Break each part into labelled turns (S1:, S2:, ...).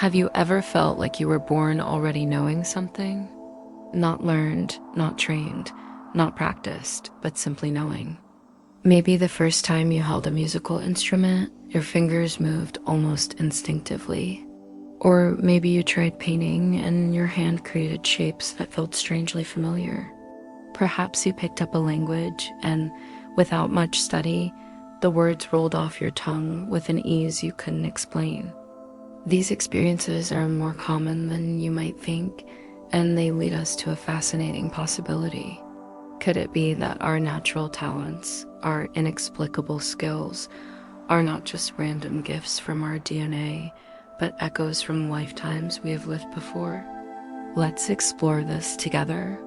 S1: Have you ever felt like you were born already knowing something? Not learned, not trained, not practiced, but simply knowing. Maybe the first time you held a musical instrument, your fingers moved almost instinctively. Or maybe you tried painting and your hand created shapes that felt strangely familiar. Perhaps you picked up a language and, without much study, the words rolled off your tongue with an ease you couldn't explain. These experiences are more common than you might think, and they lead us to a fascinating possibility. Could it be that our natural talents, our inexplicable skills, are not just random gifts from our DNA, but echoes from lifetimes we have lived before? Let's explore this together.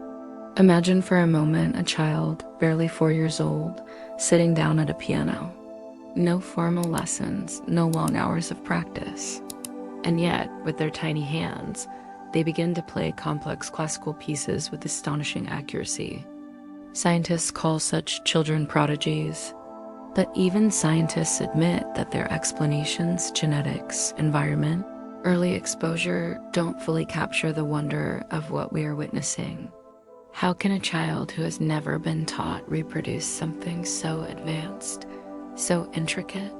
S1: Imagine for a moment a child, barely 4 years old, sitting down at a piano. No formal lessons, no long hours of practice. And yet, with their tiny hands, they begin to play complex classical pieces with astonishing accuracy. Scientists call such children prodigies. But even scientists admit that their explanations, genetics, environment, early exposure don't fully capture the wonder of what we are witnessing. How can a child who has never been taught reproduce something so advanced, so intricate?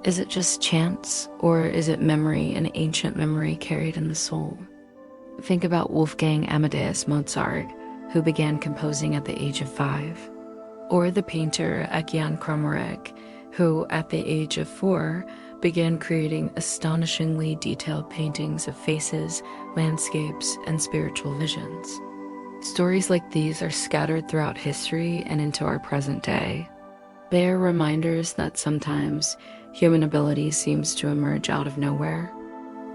S1: Is it just chance, or is it memory, an ancient memory carried in the soul? Think about Wolfgang Amadeus Mozart, who began composing at the age of 5. Or the painter Jan Kromarek, who at the age of 4 began creating astonishingly detailed paintings of faces, landscapes, and spiritual visions. Stories like these are scattered throughout history and into our present day. They are reminders that sometimes human ability seems to emerge out of nowhere.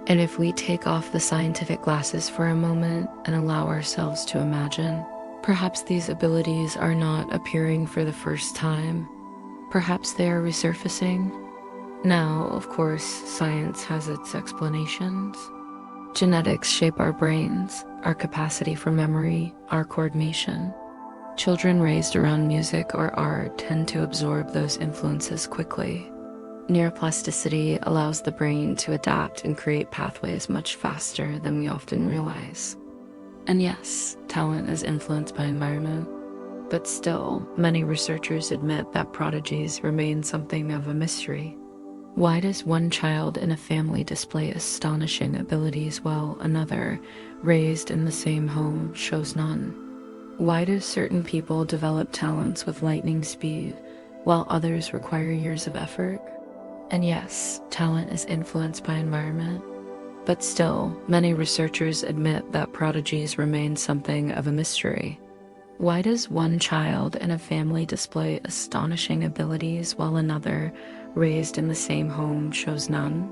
S1: And if we take off the scientific glasses for a moment and allow ourselves to imagine, perhaps these abilities are not appearing for the first time. Perhaps they are resurfacing. Now, of course, science has its explanations. Genetics shape our brains, our capacity for memory, our coordination. Children raised around music or art tend to absorb those influences quickly. Neuroplasticity allows the brain to adapt and create pathways much faster than we often realize. And yes, talent is influenced by environment, but still, many researchers admit that prodigies remain something of a mystery. Why does one child in a family display astonishing abilities while another, raised in the same home, shows none? Why do certain people develop talents with lightning speed, while others require years of effort? And yes, talent is influenced by environment, but still, many researchers admit that prodigies remain something of a mystery. Why does one child in a family display astonishing abilities while another, raised in the same home, shows none?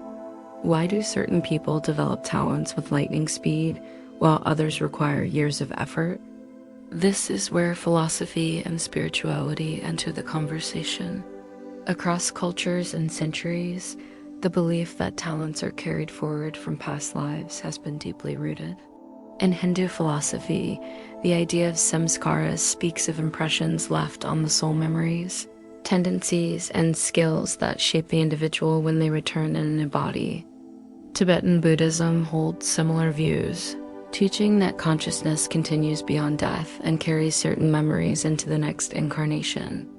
S1: Why do certain people develop talents with lightning speed while others require years of effort? This is where philosophy and spirituality enter the conversation. Across cultures and centuries, the belief that talents are carried forward from past lives has been deeply rooted. In Hindu philosophy, the idea of samskaras speaks of impressions left on the soul memories, tendencies, and skills that shape the individual when they return in a body. Tibetan Buddhism holds similar views, teaching that consciousness continues beyond death and carries certain memories into the next incarnation.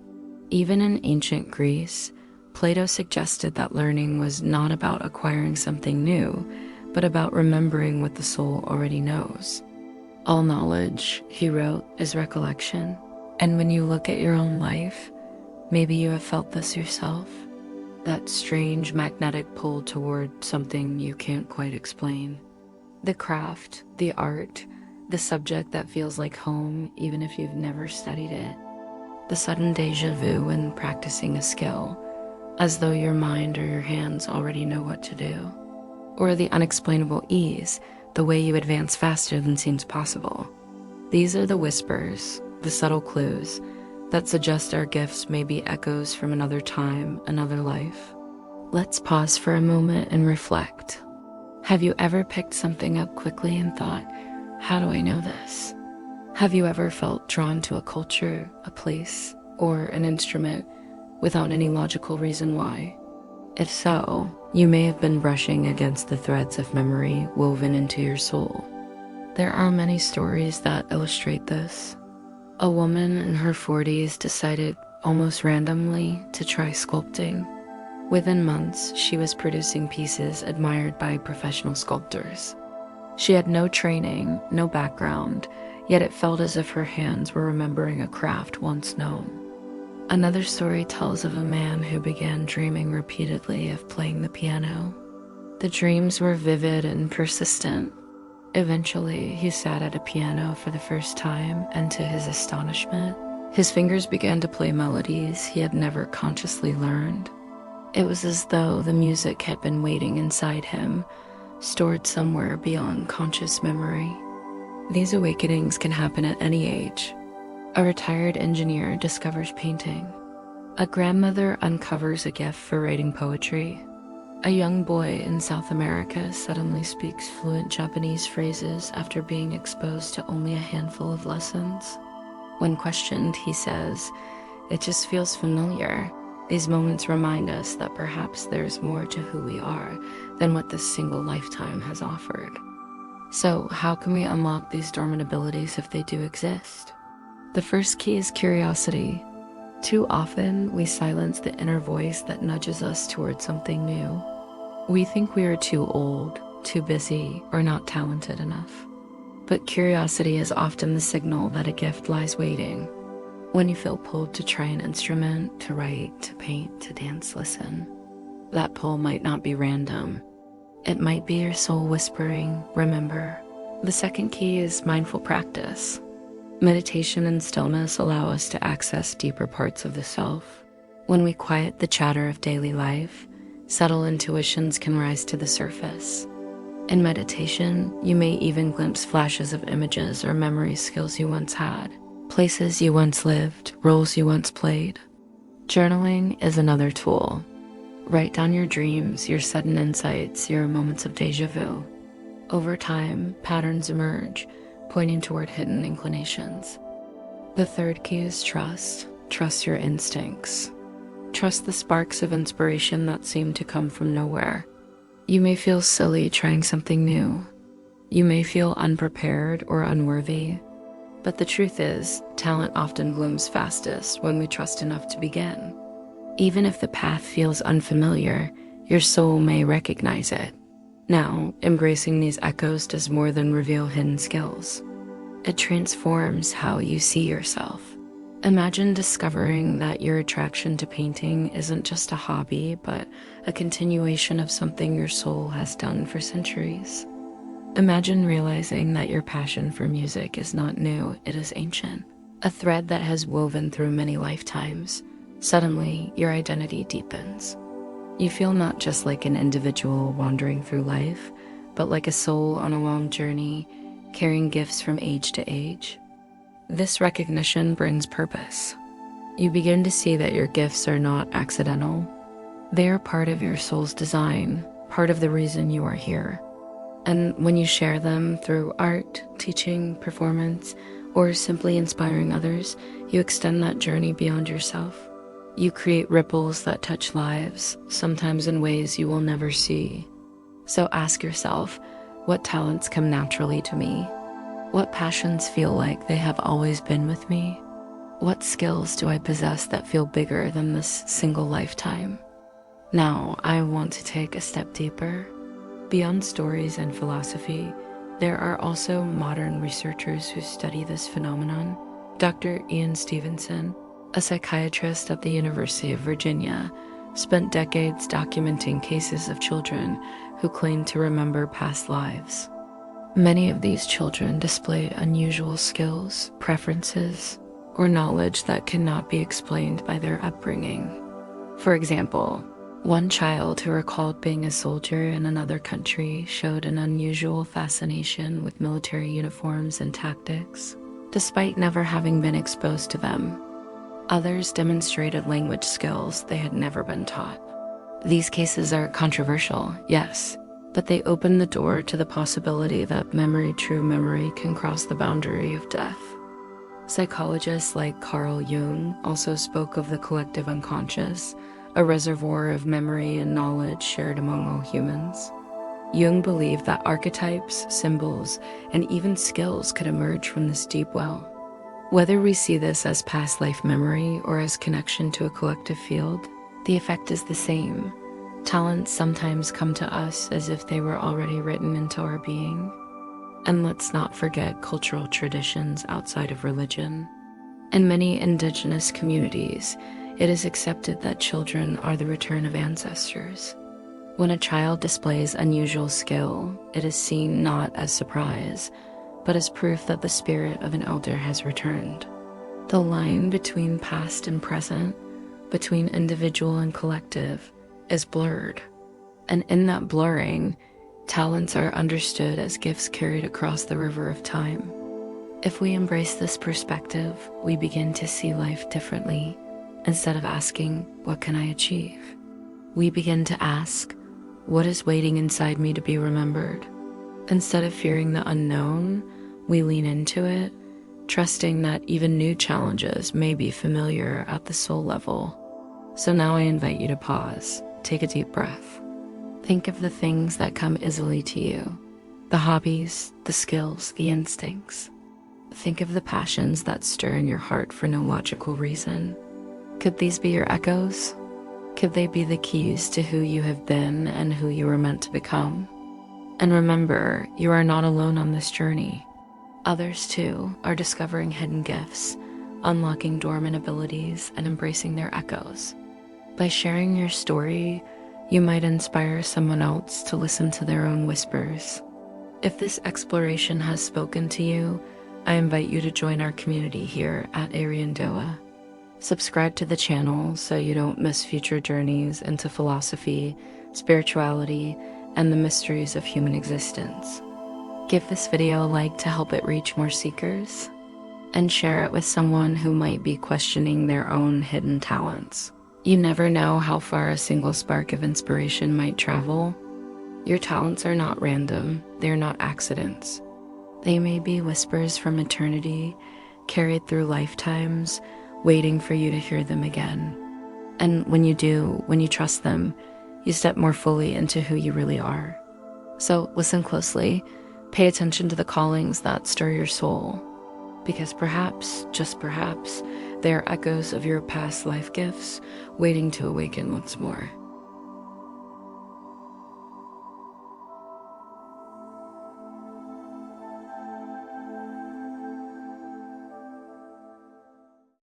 S1: Even in ancient Greece, Plato suggested that learning was not about acquiring something new, but about remembering what the soul already knows. All knowledge, he wrote, is recollection. And when you look at your own life, maybe you have felt this yourself. That strange magnetic pull toward something you can't quite explain. The craft, the art, the subject that feels like home even if you've never studied it. The sudden déjà vu when practicing a skill, as though your mind or your hands already know what to do. Or the unexplainable ease, the way you advance faster than seems possible. These are the whispers, the subtle clues, that suggest our gifts may be echoes from another time, another life. Let's pause for a moment and reflect. Have you ever picked something up quickly and thought, how do I know this? Have you ever felt drawn to a culture, a place, or an instrument without any logical reason why? If so, you may have been brushing against the threads of memory woven into your soul. There are many stories that illustrate this. A woman in her 40s decided almost randomly to try sculpting. Within months, she was producing pieces admired by professional sculptors. She had no training, no background, yet it felt as if her hands were remembering a craft once known. Another story tells of a man who began dreaming repeatedly of playing the piano. The dreams were vivid and persistent. Eventually, he sat at a piano for the first time, and to his astonishment, his fingers began to play melodies he had never consciously learned. It was as though the music had been waiting inside him, stored somewhere beyond conscious memory. These awakenings can happen at any age. A retired engineer discovers painting. A grandmother uncovers a gift for writing poetry. A young boy in South America suddenly speaks fluent Japanese phrases after being exposed to only a handful of lessons. When questioned, he says, "It just feels familiar." These moments remind us that perhaps there's more to who we are than what this single lifetime has offered. So, how can we unlock these dormant abilities if they do exist? The first key is curiosity. Too often, we silence the inner voice that nudges us towards something new. We think we are too old, too busy, or not talented enough. But curiosity is often the signal that a gift lies waiting. When you feel pulled to try an instrument, to write, to paint, to dance, listen. That pull might not be random. It might be your soul whispering, "Remember." The second key is mindful practice. Meditation and stillness allow us to access deeper parts of the self. When we quiet the chatter of daily life, subtle intuitions can rise to the surface. In meditation, you may even glimpse flashes of images or memory skills you once had, places you once lived, roles you once played. Journaling is another tool. Write down your dreams, your sudden insights, your moments of déjà vu. Over time, patterns emerge, pointing toward hidden inclinations. The third key is trust. Trust your instincts. Trust the sparks of inspiration that seem to come from nowhere. You may feel silly trying something new. You may feel unprepared or unworthy. But the truth is, talent often blooms fastest when we trust enough to begin. Even if the path feels unfamiliar, your soul may recognize it. Now, embracing these echoes does more than reveal hidden skills. It transforms how you see yourself. Imagine discovering that your attraction to painting isn't just a hobby, but a continuation of something your soul has done for centuries. Imagine realizing that your passion for music is not new, it is ancient. A thread that has woven through many lifetimes. Suddenly, your identity deepens. You feel not just like an individual wandering through life, but like a soul on a long journey, carrying gifts from age to age. This recognition brings purpose. You begin to see that your gifts are not accidental. They are part of your soul's design, part of the reason you are here. And when you share them through art, teaching, performance, or simply inspiring others, you extend that journey beyond yourself. You create ripples that touch lives, sometimes in ways you will never see. So ask yourself, what talents come naturally to me? What passions feel like they have always been with me? What skills do I possess that feel bigger than this single lifetime? Now, I want to take a step deeper. Beyond stories and philosophy, there are also modern researchers who study this phenomenon. Dr. Ian Stevenson, a psychiatrist at the University of Virginia, spent decades documenting cases of children who claimed to remember past lives. Many of these children display unusual skills, preferences, or knowledge that cannot be explained by their upbringing. For example, one child who recalled being a soldier in another country showed an unusual fascination with military uniforms and tactics, despite never having been exposed to them. Others demonstrated language skills they had never been taught. These cases are controversial, yes, but they open the door to the possibility that true memory, can cross the boundary of death. Psychologists like Carl Jung also spoke of the collective unconscious, a reservoir of memory and knowledge shared among all humans. Jung believed that archetypes, symbols, and even skills could emerge from this deep well. Whether we see this as past life memory or as connection to a collective field, the effect is the same. Talents sometimes come to us as if they were already written into our being. And let's not forget cultural traditions outside of religion. In many indigenous communities, it is accepted that children are the return of ancestors. When a child displays unusual skill, it is seen not as surprise, but as proof that the spirit of an elder has returned. The line between past and present, between individual and collective, is blurred. And in that blurring, talents are understood as gifts carried across the river of time. If we embrace this perspective, we begin to see life differently. Instead of asking, "What can I achieve?" we begin to ask, "What is waiting inside me to be remembered?" Instead of fearing the unknown, we lean into it, trusting that even new challenges may be familiar at the soul level. So now I invite you to pause, take a deep breath. Think of the things that come easily to you, the hobbies, the skills, the instincts. Think of the passions that stir in your heart for no logical reason. Could these be your echoes? Could they be the keys to who you have been and who you were meant to become? And remember, you are not alone on this journey. Others, too, are discovering hidden gifts, unlocking dormant abilities, and embracing their echoes. By sharing your story, you might inspire someone else to listen to their own whispers. If this exploration has spoken to you, I invite you to join our community here at Iriondoa. Subscribe to the channel so you don't miss future journeys into philosophy, spirituality, and the mysteries of human existence. Give this video a like to help it reach more seekers, and share it with someone who might be questioning their own hidden talents. You never know how far a single spark of inspiration might travel. Your talents are not random, they are not accidents. They may be whispers from eternity, carried through lifetimes, waiting for you to hear them again. And when you do, when you trust them, you step more fully into who you really are. So listen closely, pay attention to the callings that stir your soul, because perhaps, just perhaps, they are echoes of your past life gifts waiting to awaken once more.